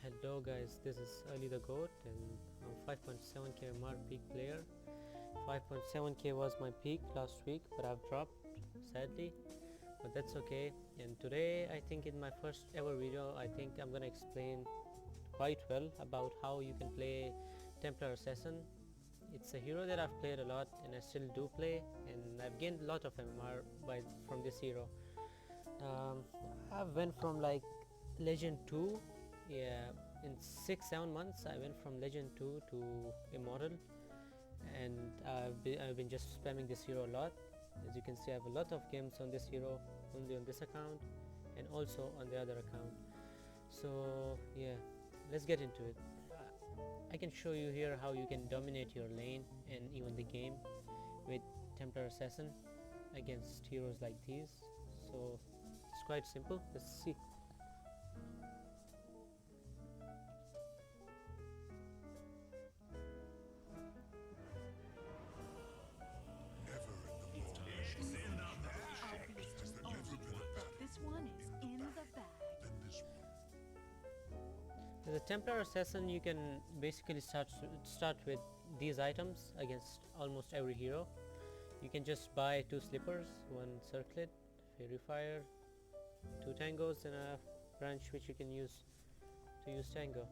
Hello guys, this is Early the Goat and I'm 5.7k MMR peak player. 5.7k was my peak last week, but I've dropped sadly, but that's okay. And today I think in my first ever video I think I'm gonna explain quite well about how you can play Templar Assassin. It's a hero that I've played a lot and I still do play, and I've gained a lot of MMR from this hero. um, I went from like Legend 2, yeah, in 6-7 months I went from Legend 2 to Immortal, and I've been just spamming this hero a lot. As you can see, I have a lot of games on this hero, only on this account and also on the other account. So yeah, let's get into it. I can show you here how you can dominate your lane and even the game with Templar Assassin against heroes like these. So it's quite simple. Let's see. This one is in the bag. As a Templar Assassin, you can basically start with these items against almost every hero. You can just buy 2 slippers, 1 circlet, fairy fire, 2 tangos, and a branch which you can use to use tango.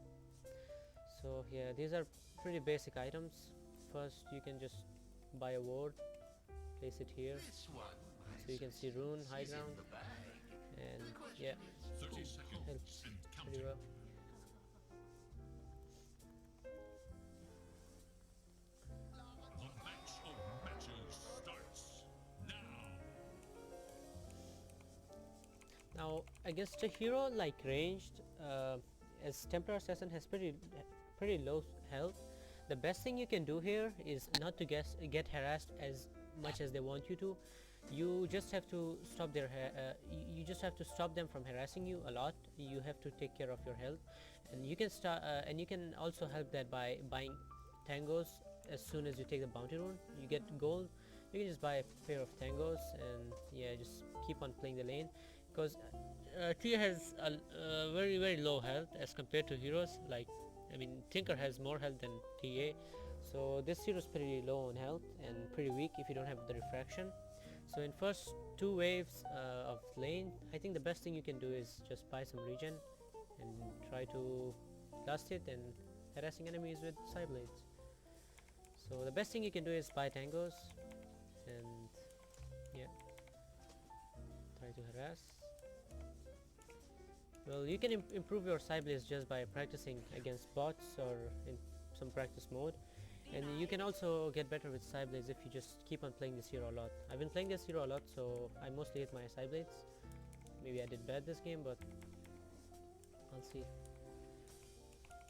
So yeah, these are pretty basic items. First, you can just buy a ward, place it here, so you can see rune, high ground, and yeah, helps pretty well. The match of matches starts now. Now against a hero like ranged, as Templar Assassin has pretty low health, the best thing you can do here is not to get harassed as much as they want you to. You just have to stop you just have to stop them from harassing you a lot. You have to take care of your health, and you can start and you can also help that by buying tangos. As soon as you take the bounty rune, you get gold. You can just buy a pair of tangos and yeah, just keep on playing the lane, because Tia has a very low health as compared to heroes. Like, I mean, Tinker has more health than TA, so this hero is pretty low on health and pretty weak if you don't have the refraction. So in first 2 waves of lane, I think the best thing you can do is just buy some regen and try to last hit and harassing enemies with side blades. So the best thing you can do is buy tangos and yeah, try to harass. Well, you can improve your side blades just by practicing against bots or in some practice mode, and you can also get better with side blades if you just keep on playing this hero a lot. I've been playing this hero a lot, so I mostly hit my side blades. Maybe I did bad this game, but I'll see.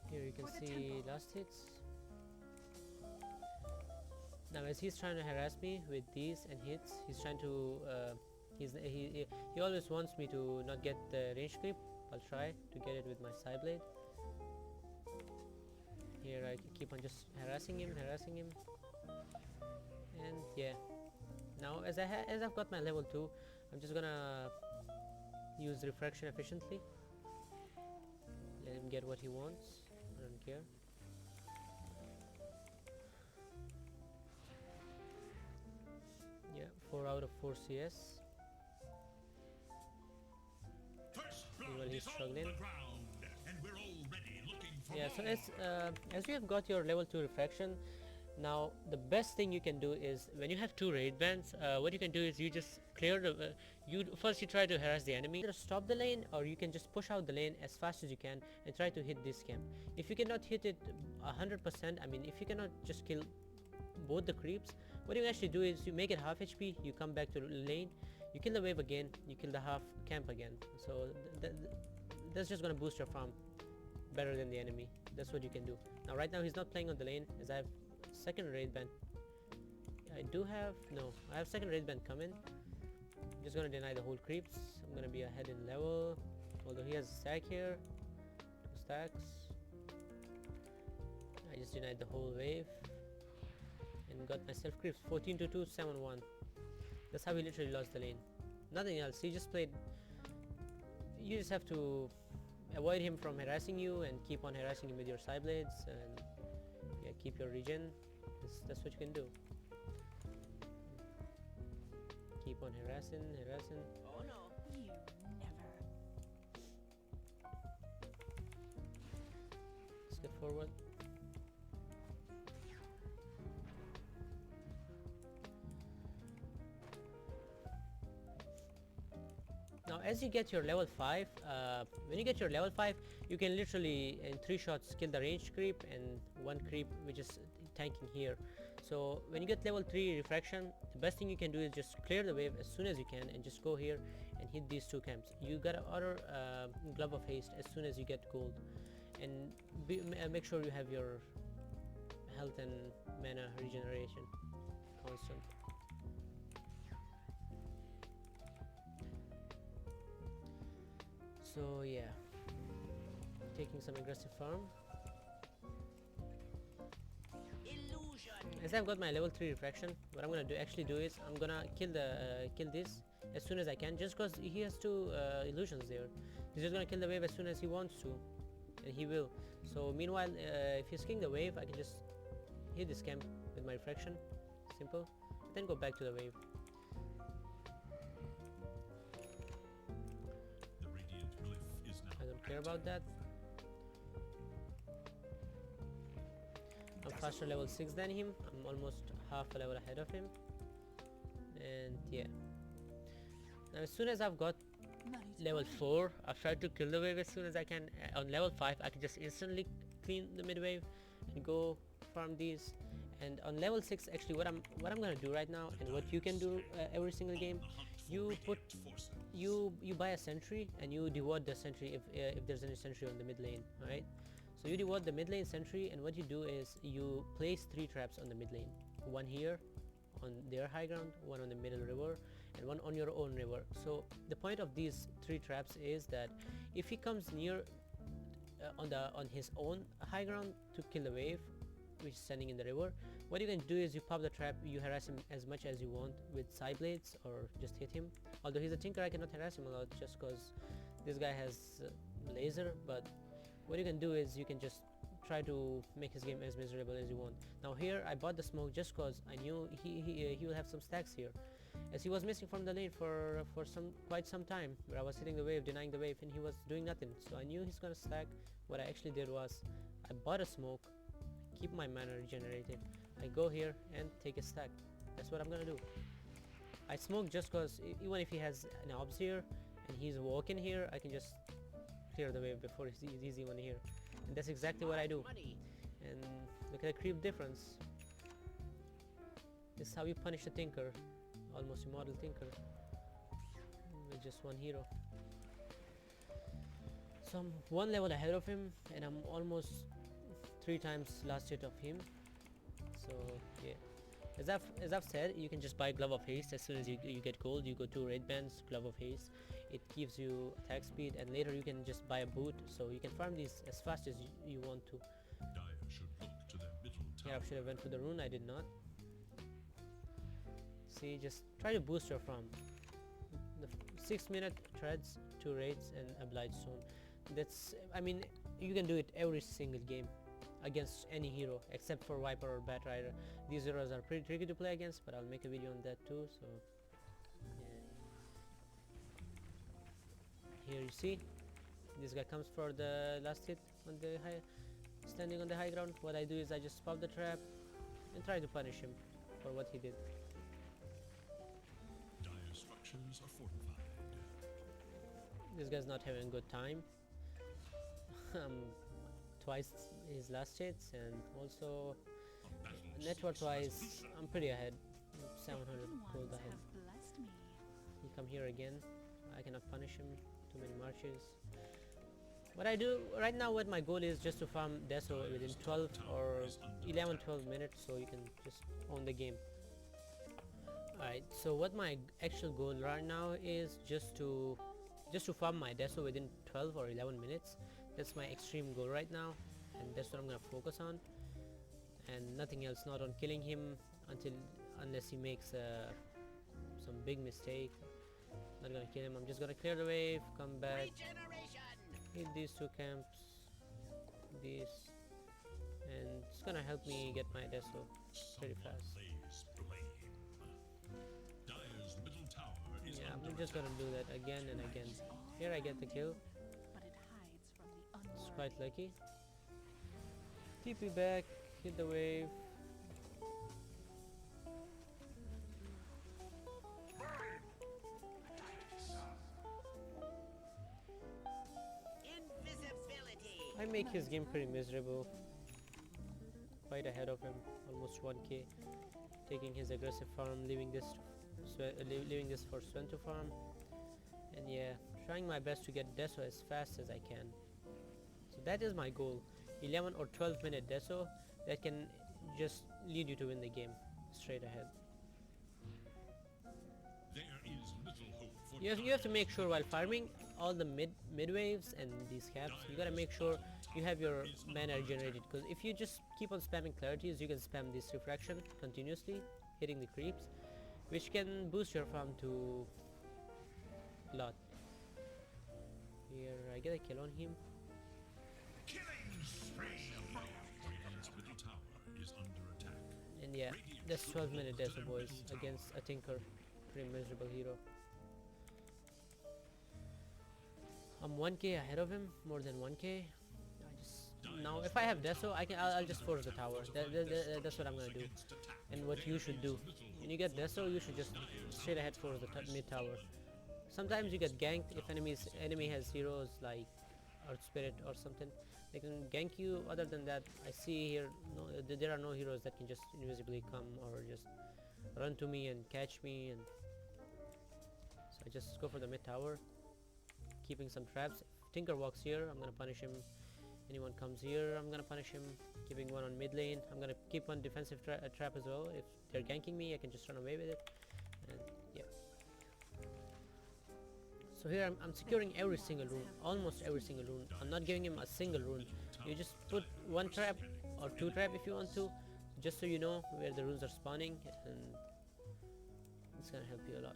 Here you can see last hits. Now as he's trying to harass me with these and hits, he's trying to he always wants me to not get the range creep. I'll try to get it with my side blade. Here I keep on just harassing him, and yeah. Now as I've got my level 2, I'm just gonna use refraction efficiently. Let him get what he wants. I don't care. Yeah, 4 out of 4 CS. Well, he's struggling. Yeah, so as you have got your level 2 refraction, now the best thing you can do is when you have 2 raid bans, what you can do is you just clear the you try to harass the enemy. Either stop the lane, or you can just push out the lane as fast as you can and try to hit this camp. If you cannot hit it 100%, I mean, if you cannot just kill both the creeps, what you actually do is you make it half HP, you come back to the lane, you kill the wave again, you kill the half camp again. So that's just gonna boost your farm better than the enemy. That's what you can do. Now right now he's not playing on the lane, as I have second raid ban. I have second raid ban coming. I'm just gonna deny the whole creeps. I'm gonna be ahead in level, although he has a stack here, 2 stacks. I just denied the whole wave and got myself creeps. 14 to 2, 7-1. That's how he literally lost the lane. Nothing else. He just played. You just have to avoid him from harassing you and keep on harassing him with your side blades, and yeah, keep your regen. That's what you can do. Keep on harassing. Oh no. You never. Let's get forward. Now as you get your level 5, when you get your level 5, you can literally in 3 shots kill the ranged creep and 1 creep which is tanking here. So when you get level 3 refraction, the best thing you can do is just clear the wave as soon as you can and just go here and hit these 2 camps. You gotta order glove of haste as soon as you get gold, and make sure you have your health and mana regeneration constant. So yeah, taking some aggressive farm. As I've got my level 3 refraction, what I'm gonna actually do is I'm gonna kill this as soon as I can, just because he has 2 illusions there. He's just gonna kill the wave as soon as he wants to, and he will. So meanwhile, if he's killing the wave, I can just hit this camp with my refraction, simple, then go back to the wave. The radiant glyph is now I don't care about that. I'm faster level 6 than him. I'm almost half a level ahead of him. And yeah. Now as soon as I've got level 4, I've tried to kill the wave as soon as I can. On level 5, I can just instantly clean the mid wave and go farm these. And on level 6, actually what I'm gonna do right now, and what you can do every single game, you buy a sentry and you deward the sentry if there's any sentry on the mid lane, alright? So you deward the mid lane sentry, and what you do is you place 3 traps on the mid lane. 1 here on their high ground, 1 on the middle river, and 1 on your own river. So the point of these 3 traps is that if he comes near on his own high ground to kill the wave which is standing in the river, what you can do is you pop the trap, you harass him as much as you want with side blades or just hit him. Although he's a tinker, I cannot harass him a lot just because this guy has laser, but what you can do is you can just try to make his game as miserable as you want. Now here I bought the smoke just cause I knew he will have some stacks here, as he was missing from the lane for quite some time, where I was hitting the wave, denying the wave, and he was doing nothing. So I knew he's gonna stack. What I actually did was I bought a smoke, keep my mana regenerated, I go here and take a stack. That's what I'm gonna do. I smoke just cause even if he has an obs here and he's walking here, I can just clear the wave before he's even here, and that's exactly what I do. And look at the creep difference. This is how you punish a tinker, almost immortal tinker, with just 1 hero. So I'm 1 level ahead of him, and I'm almost 3 times last hit of him. So yeah, as I've said, you can just buy glove of haste as soon as you get gold. You go to raid bands, glove of haste, it gives you attack speed, and later you can just buy a boot, so you can farm these as fast as you want to. Dire should look to their middle Yeah, tower. I should have went for the rune, I did not. See, just try to boost your farm. The 6-minute treads, 2 raids, and a blight stone. That's, I mean, you can do it every single game against any hero except for Viper or Bat Rider. These heroes are pretty tricky to play against, but I'll make a video on that too. So yeah. Here you see, this guy comes for the last hit on the high, standing on the high ground. What I do is I just pop the trap and try to punish him for what he did. Dire structures are fortified. This guy's not having a good time. Twice his last hits, and also A battle net worth wise cease. I'm pretty ahead, 700 gold Ones ahead. have blessed me. He come here again, I cannot punish him, too many marches. What I do right now, what my goal is just to farm Deso within 12 or 11-12 minutes, so you can just own the game. Alright, so what my actual goal right now is just to farm my Deso within 12 or 11 minutes. That's my extreme goal right now, and that's what I'm gonna focus on, and nothing else. Not on killing him unless he makes some big mistake. Not gonna kill him. I'm just gonna clear the wave, come back, hit these two camps, these, and it's gonna help me get my deso pretty fast. Blaze blame. Dire's middle tower is Yeah, under I'm just gonna do that again and again. Here I get the kill. But it hides from the It's unlearned. quite lucky. TP back, hit the wave. I make his game pretty miserable. Quite ahead of him, almost 1k. Taking his aggressive farm, leaving this for Sven to farm. And yeah, trying my best to get deso as fast as I can. So that is my goal. 11 or 12 minute deso that can just lead you to win the game straight ahead. there is little hope for You have to make sure while farming all the mid waves and these caps, you gotta make sure you have your mana generated, because if you just keep on spamming clarities, you can spam this refraction continuously, hitting the creeps, which can boost your farm to a lot. Here I get a kill on him. Radiant's middle tower is under attack. And yeah, that's 12 minute deso boys against a Tinker, pretty miserable hero. I'm 1k ahead of him, more than 1k. Now if I have deso, I'll just force the tower. That's what I'm gonna do, and what you should do. When you get deso, you should just straight ahead force the mid tower. Sometimes you get ganked if enemy has heroes like Earth Spirit or something. They can gank you. Other than that, I see here there are no heroes that can just invisibly come or just run to me and catch me, and so I just go for the mid tower, keeping some traps. If Tinker walks here, I'm gonna punish him. Anyone comes here, I'm gonna punish him. Keeping one on mid lane, I'm gonna keep one defensive trap as well. If they're ganking me, I can just run away with it. And yeah. So here I'm securing every single rune, almost every single rune. I'm not giving him a single rune. You just put one trap or two trap if you want to, just so you know where the runes are spawning, and it's gonna help you a lot.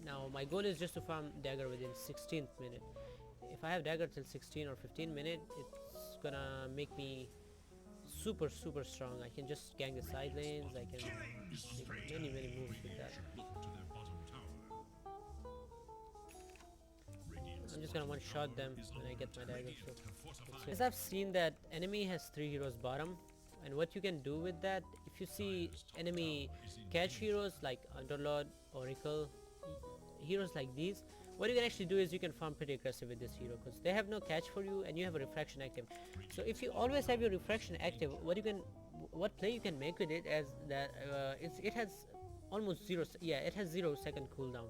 Now my goal is just to farm dagger within 16th minute. If I have dagger till 16 or 15 minute, it's gonna make me super strong. I can just gang the side lanes. I can make many moves with that. Look to their bottom tower. Radiant's I'm just gonna one shot them when I get my dagger. Radiant have fortified. As I've seen that enemy has 3 heroes bottom, and what you can do with that, if you see enemy catch heroes like Underlord, Oracle, heroes like these, what you can actually do is you can farm pretty aggressive with this hero, because they have no catch for you and you have a refraction active. So if you always have your refraction active, what play you can make with it as that it has almost it has 0 second cooldown.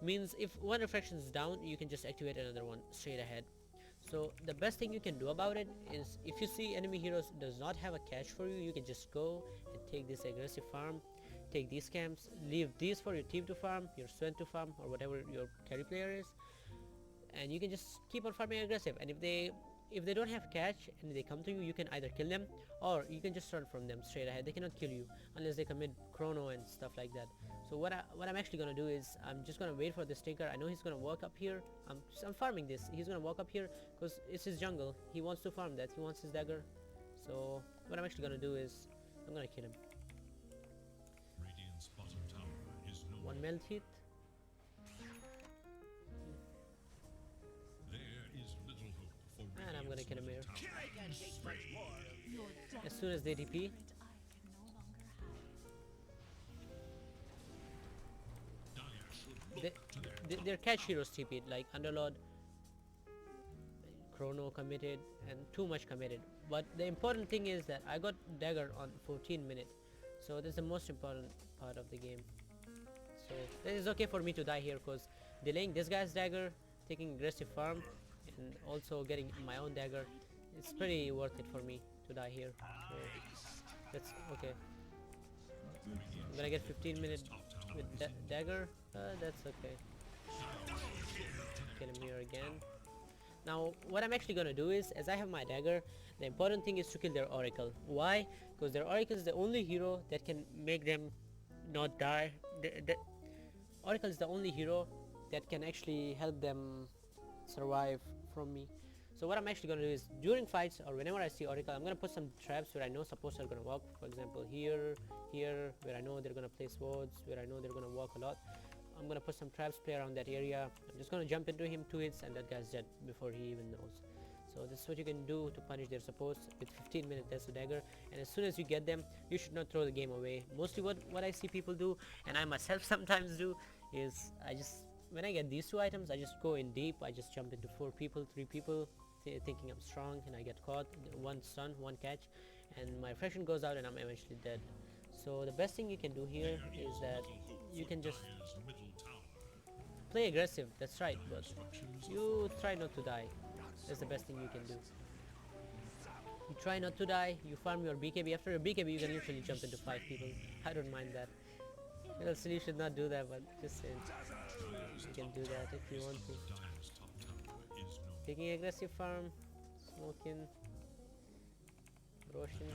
Means if one refraction is down, you can just activate another one straight ahead. So the best thing you can do about it is, if you see enemy heroes does not have a catch for you, you can just go and take this aggressive farm, take these camps, leave these for your team to farm, your Sven to farm, or whatever your carry player is, and you can just keep on farming aggressive. And if they don't have catch and they come to you, you can either kill them or you can just run from them straight ahead. They cannot kill you unless they commit chrono and stuff like that. So what I'm actually gonna do is I'm just gonna wait for this Tinker. I know he's gonna walk up here. I'm farming this. He's gonna walk up here because it's his jungle. He wants to farm that. He wants his dagger. So what I'm actually gonna do is I'm gonna kill him. Radiant's bottom tower is no One melt hit. There is little hope for And I'm gonna kill him here. Your death As soon as they TP, secret I can no longer hide. Dire should look to their their catch heroes TP'd, like Underlord, Chrono committed, and too much committed. But the important thing is that I got dagger on 14 minutes, so that's the most important part of the game. So it is okay for me to die here, because delaying this guy's dagger, taking aggressive farm, and also getting my own dagger, it's pretty worth it for me to die here. So that's okay. I'm gonna get 15 minutes with dagger. That's okay. Kill him here again. Now what I'm actually gonna do is, as I have my dagger, the important thing is to kill their Oracle. Why? Because their Oracle is the only hero that can make them not die. The Oracle is the only hero that can actually help them survive from me. So what I'm actually going to do is during fights or whenever I see Oracle, I'm going to put some traps where I know supports are going to walk. For example, here, where I know they're going to place wards, where I know they're going to walk a lot. I'm going to put some traps, play around that area. I'm just going to jump into him, 2 hits, and that guy's dead before he even knows. So this is what you can do to punish their supports with 15-minute Death to Dagger. And as soon as you get them, you should not throw the game away. Mostly what I see people do, and I myself sometimes do, is when I get these 2 items, I just go in deep. I just jump into 4 people, 3 people, thinking I'm strong, and I get caught. 1 stun, 1 catch, and my reflection goes out and I'm eventually dead. So the best thing you can do here is that you can just Dire's middle tower play aggressive, that's right, but you try not to die. That's the best thing you can do. You try not to die, you farm your BKB. After your BKB you can literally jump into 5 people. I don't mind that. Well, so you should not do that, but just saying. You can do that if you want to. Dire's top tower is no Taking aggressive farm, smoking, Roshan,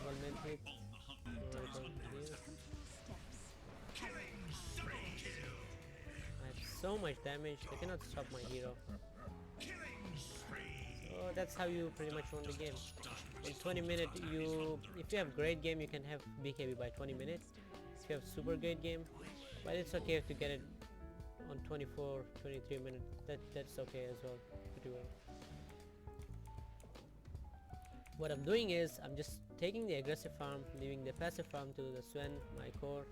1 man hit. Oracle here. I have so much damage, they cannot stop my hero. So that's how you pretty much won the game. In 20 minutes, if you have great game, you can have BKB by 20 minutes. If you have super great game, but it's okay to get it on 24, 23 minutes. That's okay as well, pretty well. What I'm doing is I'm just taking the aggressive farm, leaving the passive farm to the Sven, my core,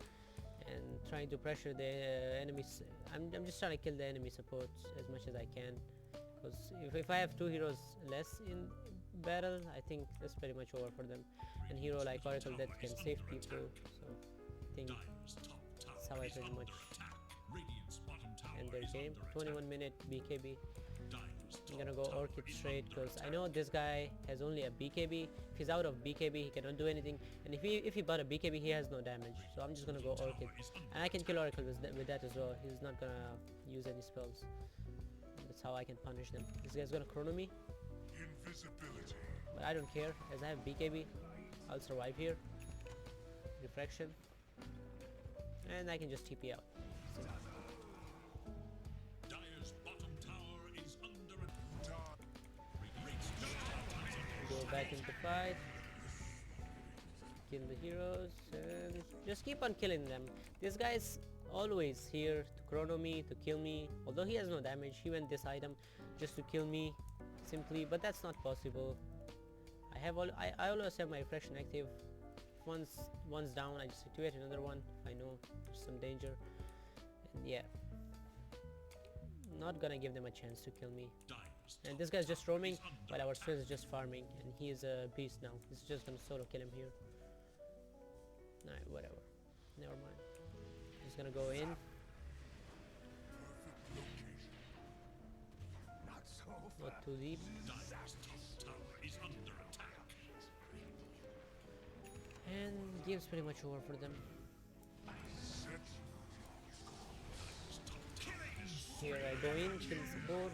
and trying to pressure the enemies. I'm just trying to kill the enemy supports as much as I can, because if I have 2 heroes less in battle, I think that's pretty much over for them. And hero like Oracle that can save people, so I think Dire's top tower that's how I is pretty under much attack. Radiant's bottom tower end their is game. under 21 minute BKB. Dire's I'm top gonna go tower Orchid is straight under because I know this guy has only a BKB. If he's out of BKB, he cannot do anything. And if he bought a BKB, he has no damage. So I'm just gonna go Orchid, and I can kill Oracle with that as well. He's not gonna use any spells. That's how I can punish them. This guy's gonna chrono me, invisibility. but I don't care as I have BKB. I'll survive here. Refraction, and I can just TP out. So, Dire's bottom tower is under attack. Radiant's top tower is under go back into fight, kill the heroes, and just keep on killing them. This guy's always here to chrono me, to kill me. Although he has no damage, he went this item just to kill me simply, but that's not possible. I always have my reflection active. Once down, I just activate another one if I know there's some danger. And yeah, not gonna give them a chance to kill me. Dire's And this guy's just roaming while our Swiss is just farming, and he is a beast now. He's just gonna solo kill him here. Alright, whatever. Never mind. Just gonna go in. Not too deep. Dire's top tower is under attack. And game's pretty much over for them. Here I go in, kill support.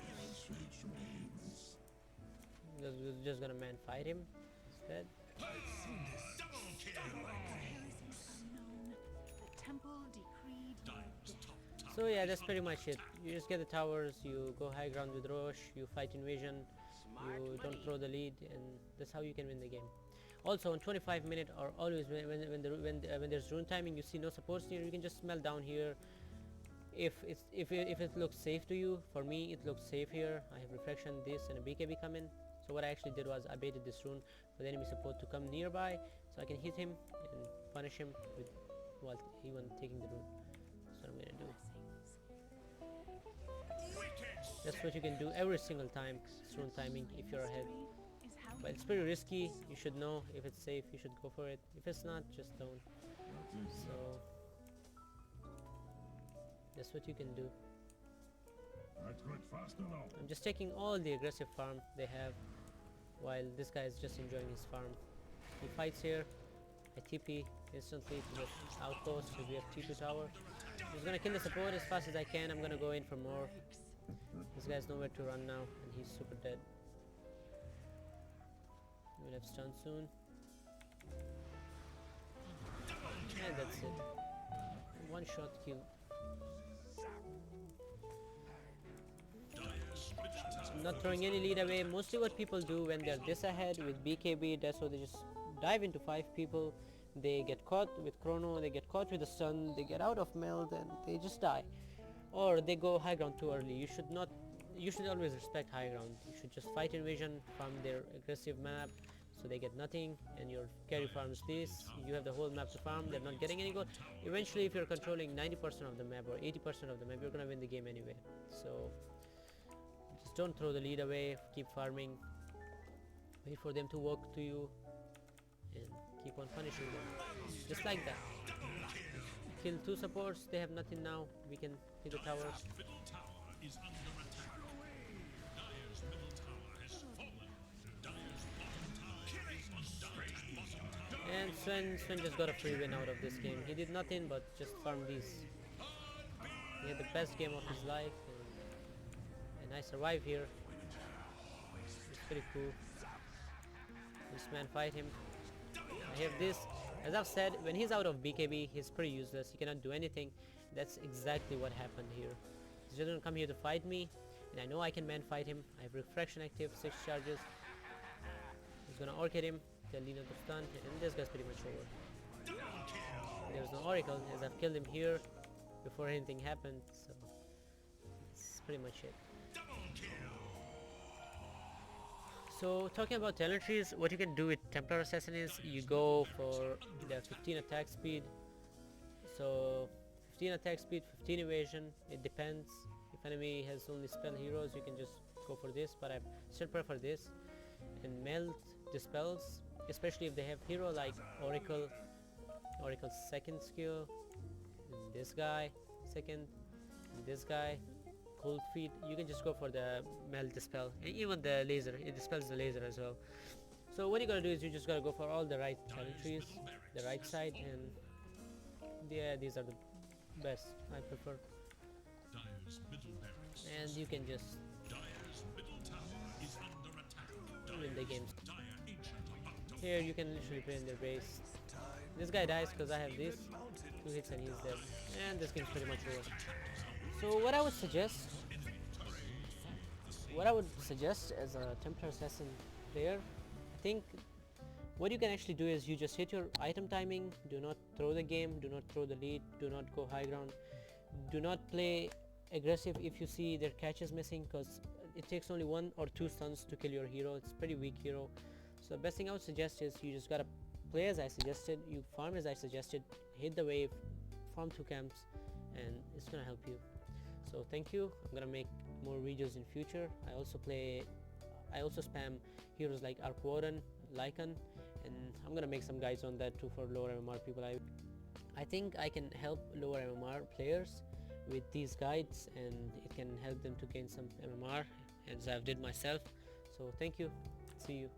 Just gonna man fight him instead. Double kill. Unknown. The temple decreed your Dire's death. top tower. So yeah, that's pretty much it. You just get the towers, you go high ground with Roche, you fight invasion, you don't throw the lead, and that's how you can win the game. Also, on 25 minute or always when there's rune timing, you see no supports near, you can just smell down here. If it looks safe to you, for me it looks safe here. I have reflection, this, and a BKB come in. So what I actually did was I baited this rune for the enemy support to come nearby, so I can hit him and punish him with while even taking the rune. That's what I'm gonna do. That's what you can do every single time. It's rune timing if you're ahead. Is how But it's pretty risky. You should know if it's safe. You should go for it. If it's not, just don't. So that's what you can do. I'm just taking all the aggressive farm they have, while this guy is just enjoying his farm. He fights here. I TP instantly to the outpost because we have T2 tower. He's gonna kill the support as fast as I can. I'm gonna go in for more. This guy's nowhere to run now, and he's super dead. We'll have stun soon. And that's it. One shot kill. Dire's I'm not throwing any lead away. Mostly what people do when they're this ahead with BKB, that's what they just dive into 5 people. They get caught with chrono, they get caught with the stun, they get out of meld, and they just die. Or they go high ground too early. You should always respect high ground. You should just fight invasion from their aggressive map, so they get nothing, and your carry farms this. You have the whole map to farm. They're not getting any gold. Eventually, if you're controlling 90% of the map or 80% of the map, you're gonna win the game anyway. So just don't throw the lead away. Keep farming. Wait for them to walk to you, and keep on punishing them, just like that. Kill 2 supports. They have nothing now. We can hit the tower. Middle tower is under attack. Dire's middle tower has fallen. Dire's bottom tower is under attack. And Sven just got a free win out of this game. He did nothing but just farm these. He had the best game of his life, and I survived here. It's pretty cool. This man fight him. I have this. As I've said, when he's out of BKB, he's pretty useless. He cannot do anything. That's exactly what happened here. He's just gonna come here to fight me, and I know I can man fight him. I have refraction active, 6 charges. He's gonna orc at him, tell Lina to stun, and this guy's pretty much over. There's no oracle, as I've killed him here before anything happened, so it's pretty much it. So talking about talent trees, what you can do with Templar Assassin is you go for the 15 attack speed. So 15 attack speed, 15 evasion, it depends. If enemy has only spell heroes, you can just go for this, but I still prefer this. And melt dispels, especially if they have hero like Oracle's second skill, and this guy second, and this guy cold feet. You can just go for the melt dispel, and even the laser, it dispels the laser as well. So what you gotta do is you just gotta go for all the right talent trees, the right side, and yeah, these are the best. I prefer. Dire's middle barracks. And you can just Dire's middle tower is under attack. win the games. Dire ancient about to Here you can literally play in their base. This guy dies because I have this. 2 hits and he's dead. And this game's pretty much over. So what I would suggest as a Templar Assassin player, I think what you can actually do is you just hit your item timing. Do not throw the game, do not throw the lead, do not go high ground, do not play aggressive if you see their catches missing, because it takes only 1 or 2 stuns to kill your hero. It's a pretty weak hero. So the best thing I would suggest is you just gotta play as I suggested, you farm as I suggested, hit the wave, farm 2 camps, and it's gonna help you. So thank you. I'm gonna make more videos in future. I also spam heroes like Arc Warden, Lycan, and I'm gonna make some guides on that too for lower MMR people. I think I can help lower MMR players with these guides, and it can help them to gain some MMR as I've did myself. So thank you. See you.